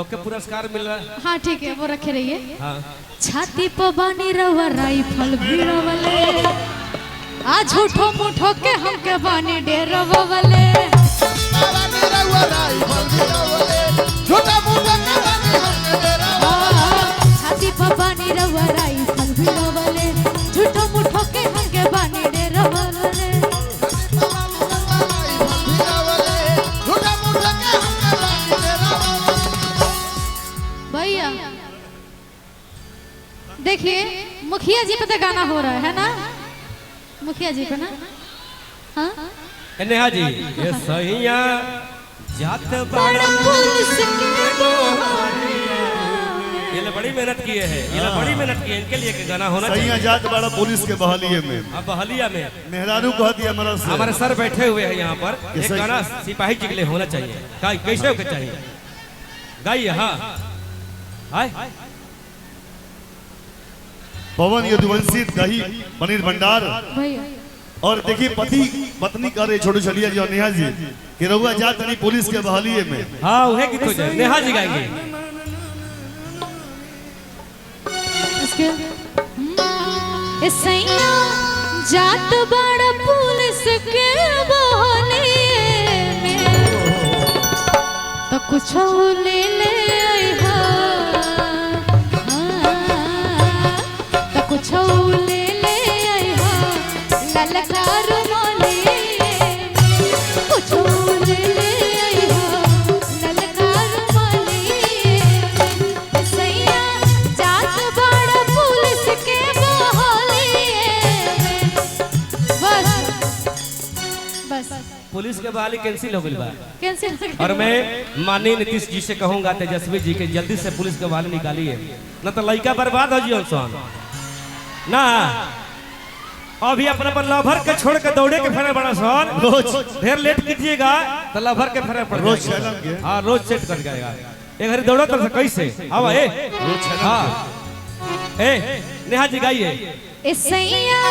तो के पुरस्कार मिल रहा है। हाँ ठीक है, वो रखे रहिए। हाँ। छाती पर बानी रवा राइफल भिड़वले, आ झूठो मुठो के हमके बानी डेरवले। छाती पर बानी रवा राइफल भिड़वले, झूठो मुठो के हमके बानी डेरवले। भैया देखिए, मुखिया जी पे तो गाना हो रहा है ना, मुखिया जी पे ना। हाँ नेहा जी, ये सैया जात बड़ा पुलिस के ये बड़ी मेहनत किए हैं, ये बड़ी मेहनत की है, इनके लिए गाना होना चाहिए। सैया जात बड़ा पुलिस के बहालिए में, अब बहलिया में मेहरारू कह दिया हमारे सर बैठे हुए हैं यहाँ पर, एक गाना सिपाही जी के लिए होना चाहिए। कैसे होना चाहिए, गाइए। हाँ हाय पवन यदुवंशी दही पनीर भंडार। भैया और देखिए पति पत्नी कर रहे छोटू छलिया जी और नेहा जी कि रहुआ जात नहीं पुलिस के बहालिए में। हाँ वह गीत हो जाए, नेहा जी गाएंगे इसके। सैया जात बड़ा पुलिस के बहालिए में, तो कुछ ले ले आइहा, तो कुछ ले ले आइहा, ललका रुमाली कुछ ले ले आइहा, ललका रुमाली। सैया जात बड़ा पुलिस के बहालिए में। बस पुलिस के बहाली कैंसिल हो गई बा। कैंसिल। और मैं माननीय नीतीश जी से कहूंगा, तेजस्वी जी के जल्दी से पुलिस के बहाली निकालिए, न तो लड़का बर्बाद हो जी सोन ना। अभी अपना पर लभर के छोड़ के दौड़े के फेरे बड़ा सोन, रोज ढेर लेट कीजिएगा तो लभर के फेरे पड़ रोज जाएगा। हाँ रोज सेट कर जाएगा। एक घड़ी दौड़ो तो कैसे आवा ए। हाँ ए नेहा जी गाइए। सैया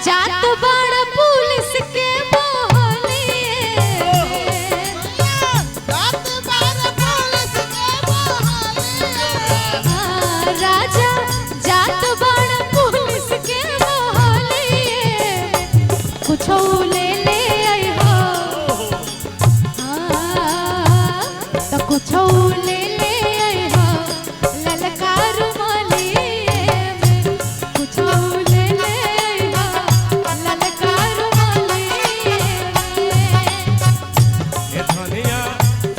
जात बड़ा पुलिस के बहालिए, जात बड़ा पुलिस के बहालिए, राजा जात बड़ा पुलिस के बहालिए, कुछ ले ले आइहा, तो कुछ ले ले आइहा, ललका रुमाली में, कुछ ले ले आइहा, ललका रुमाली ए धनिया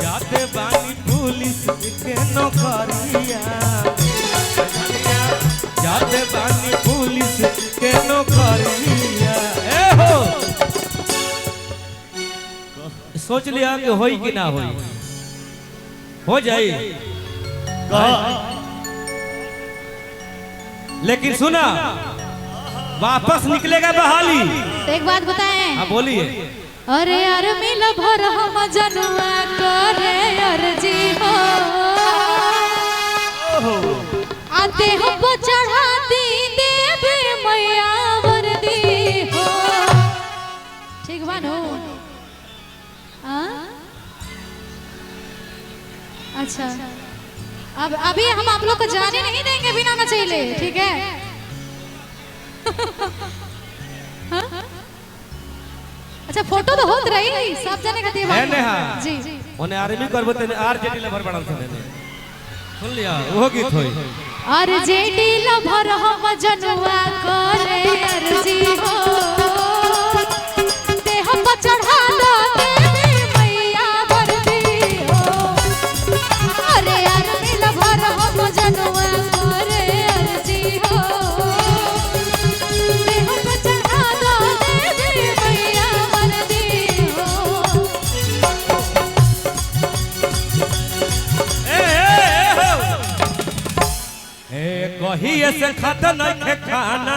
जाते बानी पुलिस के नौकरिया, धनिया जाते बानी पुलिस के नौकरिया। ए हो सोच लिया कि होई कि ना होई, हो जाई। लेकिन सुना, वापस निकलेगा बहाली। तो एक बात बताएं। हाँ बोलिए। अरे यार मिल भर हम जनुआ करे अर्जी हो, आते हमको चढ़ाती देवी मैया वर्दी हो। ठीक बानो? अच्छा अब अभी हम आप लोग को जाने नहीं देंगे बिना नचैले, ठीक है? हाँ? अच्छा फोटो तो होत रही सब जाने का है नेहा जी ओने आर्मी करबो तने आरजेडी लवर बड़न सुने सुन लिया वो गीत होई। आरजेडी लवर हम जनुआ करे अर्जी हो, ते हम चढ़ा दो देवी मैया वर्दी हो। अरे आर्मी लवर हम जनुआ करे अर्जी हो, ते हम चढ़ा दो देवी मैया वर्दी हो। कही ऐसे खाता नहीं खाना।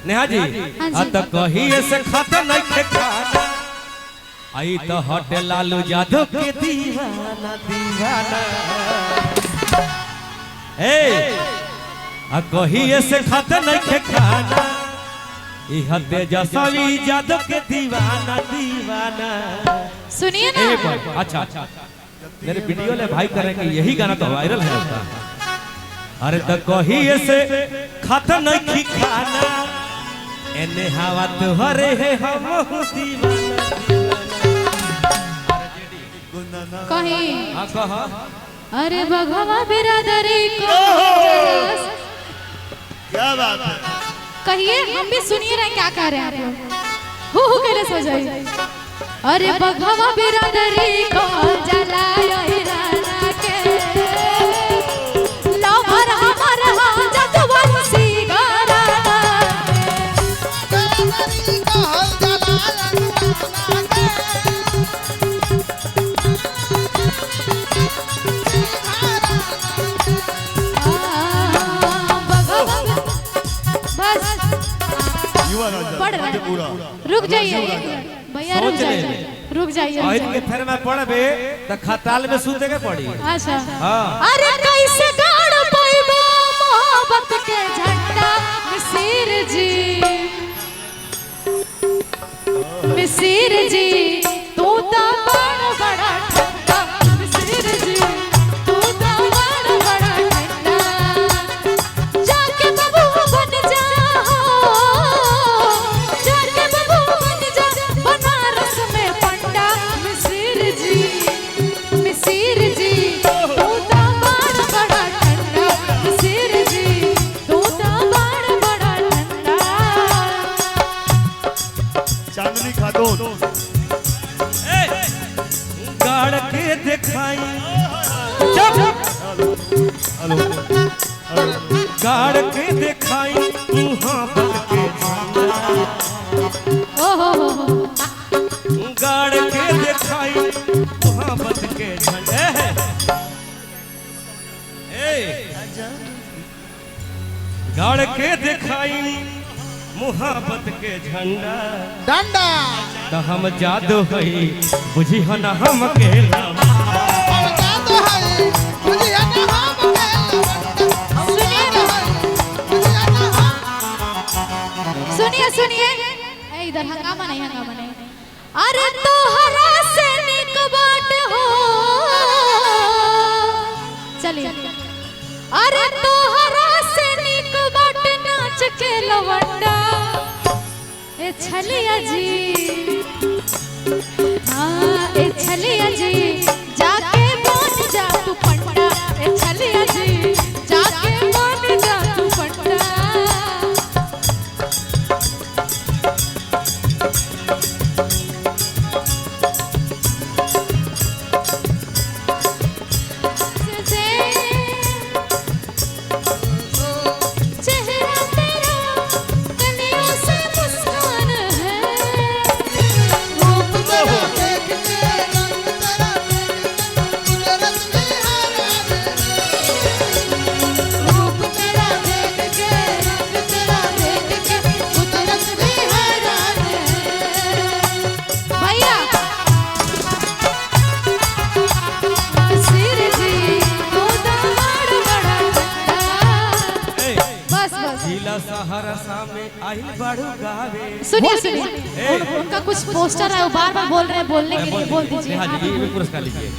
नेहा जी तो कही ऐसे खाता नहीं खाना, आई तो हटे लालू यादव के दीवाना दीवाना। ए कही ऐसे खाता नहीं खाना, यह तेजस्वी यादव के दीवाना दीवाना। सुनिए ए ना, भाई, अच्छा मेरे वीडियो ले भाई करे कि यही गाना तो वायरल है उसका। अरे तो कही ऐसे खाता नहीं खाना एने हवा तुहरे है हम दीवाना कहीं हां कहा। अरे भगवा बिरादरी को क्या बात है। कहिए, हम भी सुनिए रहे क्या कह रहे हैं आप लोग। हो करे सो जाइए। अरे भगवा बिरादरी को जलायो हिराना के लवर हमार हां जगवंशी घराना युवा राजा पढ़ रहे पूरा रुक जाइए भैया, रुक जाइए रुक जाइए। और के फिर मैं पढ़बे त खताल में सूते के पड़ी। अच्छा हां अरे कैसे गाड़ पाइबो मोहब्बत के झंडा मिसिर जी, मिसिर जी तू तो बड़ा ठंडा मिसिर जी, तू तो बड़ा ठंडा जाके बबू बन जा, जाके बबू बन जा बनारस में पंडा मिसिर जी, मिसिर जी तू तो बड़ा ठंडा मिसिर जी, तू तो बड़ा ठंडा। चांदनी खातून गाड़ के दिखाई चुप हेलो गाड़ के दिखाई मुहब्बत के झंडा ओहो गाड़ के दिखाई मोहब्बत के झंडे। गाड़ के दिखाई मोहब्बत के झंडा डंडा तो हम जादू हई बुझी हो ना हम के जादू है बुझिया ना हम सुनिए सुनिए, ए इधर हंगामा नहीं, हंगामा नहीं। अरे तोहरा से निक बाट हो चलिए, अरे तोहरा से निक बाट नाच के लवंडा ए छलिया जी, हाँ ए छलिया जी जाके बन जा तू पंडा, ए छलिया जी जाके बन जा तू पंडा। चेहरा तेरा कलियों से मुस्कान है, रूप तेरा देख के रंग तेरा कुदरत में रूप तेरा देख के, रंग तेरा देख के कुदरत भी हैरान है। भैया सिर जी तू तो बड़ा ठंडा। बस बस जिला सहरसा में आई बड़ू गावे। सुनिए सुनिए, उनका कुछ पोस्टर है, वो बार बार बोल रहे हैं, बोलने के लिए बोल दीजिए। हाँ जी, ये भी पुरस्कार लीजिए।